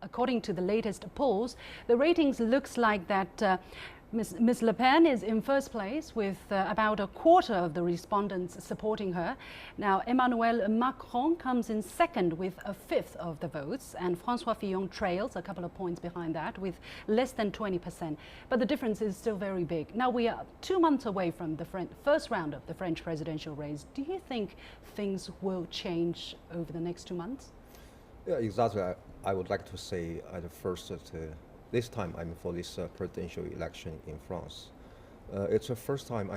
according to the latest polls, the ratings looks like that Ms. Le Pen is in first place with about a quarter of the respondents supporting her. Now, Emmanuel Macron comes in second with a fifth of the votes, and François Fillon trails a couple of points behind that with less than 20%. But the difference is still very big. Now, we are 2 months away from the first round of the French presidential race. Do you think things will change over the next 2 months? Yeah, exactly. I would like to say at the first this time, for this presidential election in France, it's the first time.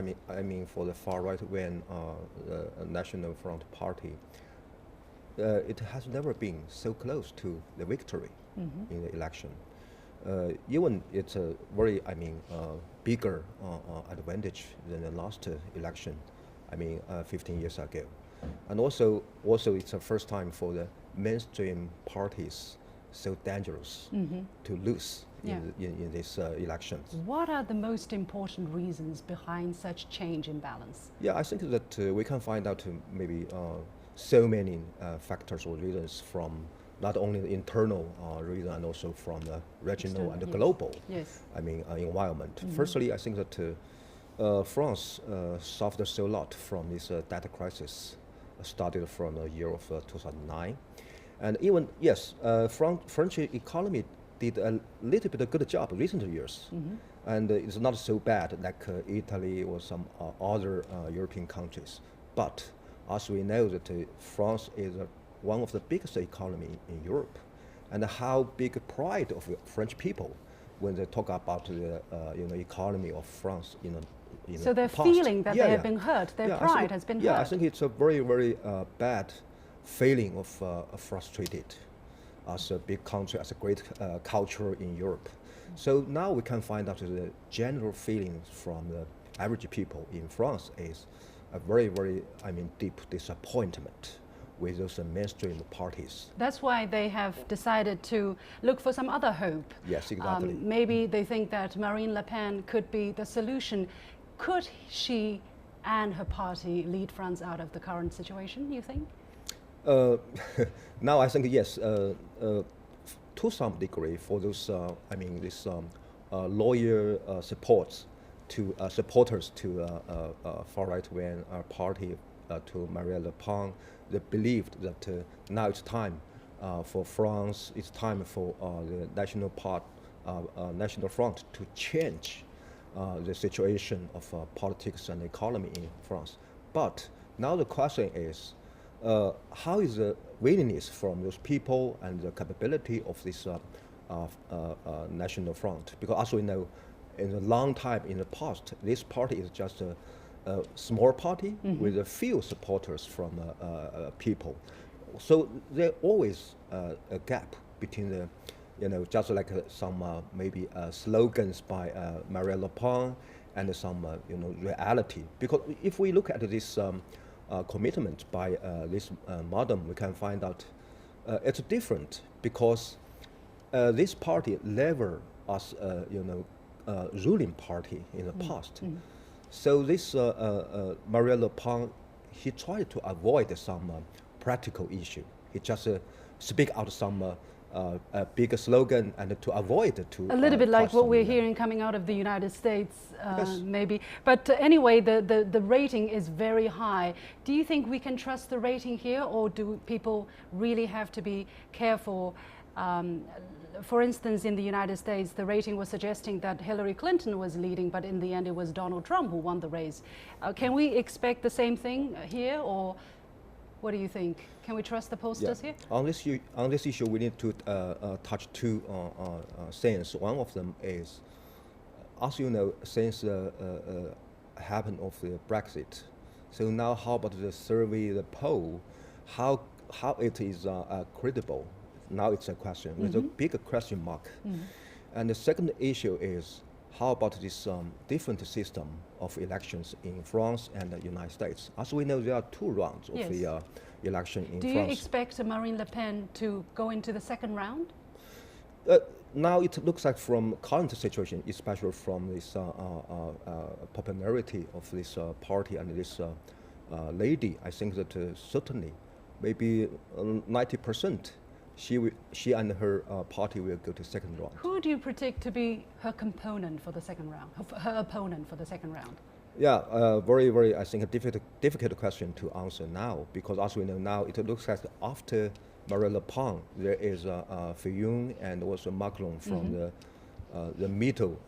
For the far right wing National Front Party, it has never been so close to the victory in the election. Even it's a very, bigger advantage than the last election. 15 years ago, and also it's the first time for the mainstream parties so dangerous to lose in this elections. What are the most important reasons behind such change in balance? Yeah, I think that we can find out maybe so many factors or reasons from not only the internal reason and also from the regional and the global environment. Firstly, I think that France suffered so lot from this debt crisis started from the year of 2009. And even, yes, French economy did a little bit of good job recent years. And it's not so bad like Italy or some other European countries. But as we know that France is one of the biggest economy in Europe. And how big pride of French people when they talk about the economy of France so they're past. feeling that they have been hurt, their pride has been hurt. Yeah, I think it's a very, very bad feeling of frustrated as a big country, as a great culture in Europe. So now we can find out the general feelings from the average people in France is a very, very, deep disappointment with those mainstream parties. That's why they have decided to look for some other hope. Yes, exactly. Maybe they think that Marine Le Pen could be the solution. Could she and her party lead France out of the current situation, you think? Now I think yes, to some degree for those, this loyal supporters to far right wing party to Marine Le Pen, they believed that now it's time for France, it's time for the National Front to change the situation of politics and economy in France. But now the question is, how is the willingness from those people and the capability of this National Front? Because as we know, in a long time in the past, this party is just a small party with a few supporters from people. So there's always a gap between the, just like some maybe slogans by Marine Le Pen and some reality. Because if we look at this commitment by this madam, we can find out it's different because this party never as ruling party in the past. So this Marine Le Pen, he tried to avoid some practical issue. He just speak out some a big slogan and to avoid to a little bit like what we're hearing coming out of the United States, maybe. But anyway, the rating is very high. Do you think we can trust the rating here, or do people really have to be careful? For instance, in the United States, the rating was suggesting that Hillary Clinton was leading, but in the end it was Donald Trump who won the race. Can we expect the same thing here, or what do you think? Can we trust the pollsters here? On this issue, we need to touch two things. One of them is, as you know, since happened of the Brexit, so now how about the survey, the poll, how it is credible? Now it's a question with a big question mark. And the second issue is, how about this different system of elections in France and the United States? As we know, there are 2 rounds of the election in France. Do you expect Marine Le Pen to go into the second round? Now it looks like from current situation, especially from this popularity of this party and this lady, I think that certainly maybe 90% she and her party will go to second round. Who do you predict to be her component for the second round, her opponent for the second round? Yeah, very, very, I think, a difficult question to answer now, because as we know now, it looks like after Marine Le Pen, there is Fillon and also Macron from the middle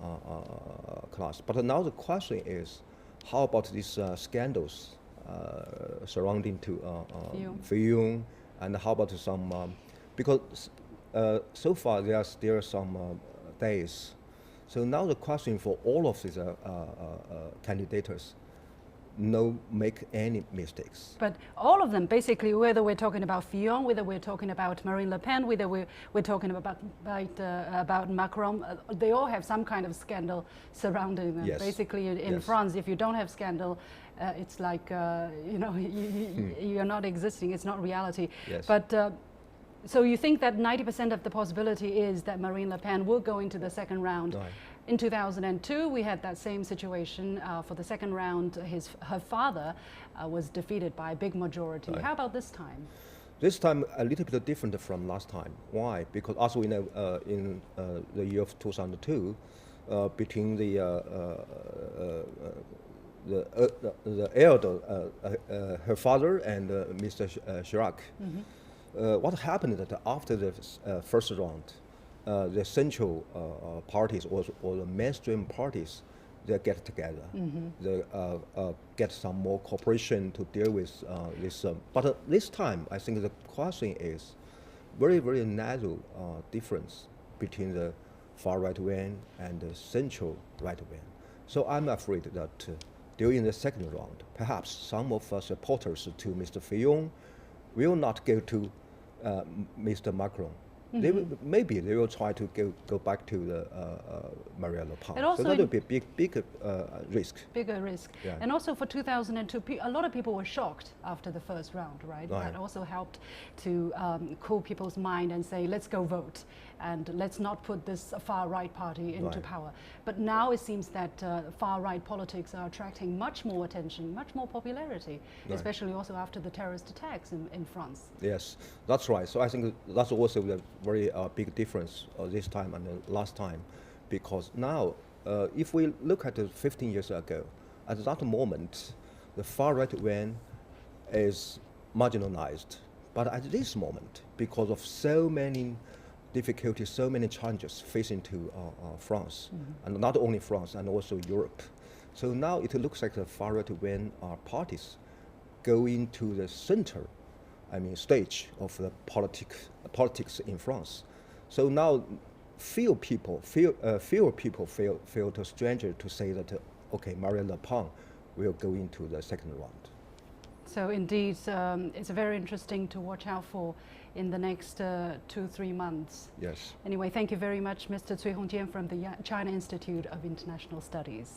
class. But now the question is, how about these scandals surrounding to Fillon, and how about some, because so far there are still some days. So now the question for all of these candidates, no make any mistakes. But all of them, basically, whether we're talking about Fillon, whether we're talking about Marine Le Pen, whether we're talking about Macron, they all have some kind of scandal surrounding them. Yes. Basically, in France, if you don't have scandal, it's like you're not existing. It's not reality. Yes. But so you think that 90% of the possibility is that Marine Le Pen will go into the second round. Right. In 2002, we had that same situation. For the second round, her father was defeated by a big majority. Right. How about this time? This time a little bit different from last time. Why? Because as we know, in the year of 2002, between the elder, her father and Mr. Chirac, what happened that after the first round, the central parties or the mainstream parties, they get together. They get some more cooperation to deal with this. But this time, I think the question is very, very narrow difference between the far right wing and the central right wing. So I'm afraid that during the second round, perhaps some of supporters to Mr. Fillon will not go to Mr. Macron. Maybe they will try to go back to the Marine Le Pen. So that would be a big risk. Bigger risk. Yeah. And also for 2002, a lot of people were shocked after the first round, right? Right. That also helped to cool people's mind and say, let's go vote and let's not put this far right party into power. But now it seems that far right politics are attracting much more attention, much more popularity, especially also after the terrorist attacks in France. Yes, that's right. So I think that's also a very big difference this time and the last time, because now, if we look at 15 years ago, at that moment, the far right wing is marginalized. But at this moment, because of so many difficulties, so many challenges facing to France, and not only France, and also Europe. So now it looks like the far right wing parties go into the center, stage of the politics in France. So now fewer people feel too stranger to say that, okay, Marine Le Pen will go into the second round. So indeed, it's very interesting to watch out for in the next 2-3 months. Yes. Anyway, thank you very much, Mr. Cui Hongjian from the China Institute of International Studies.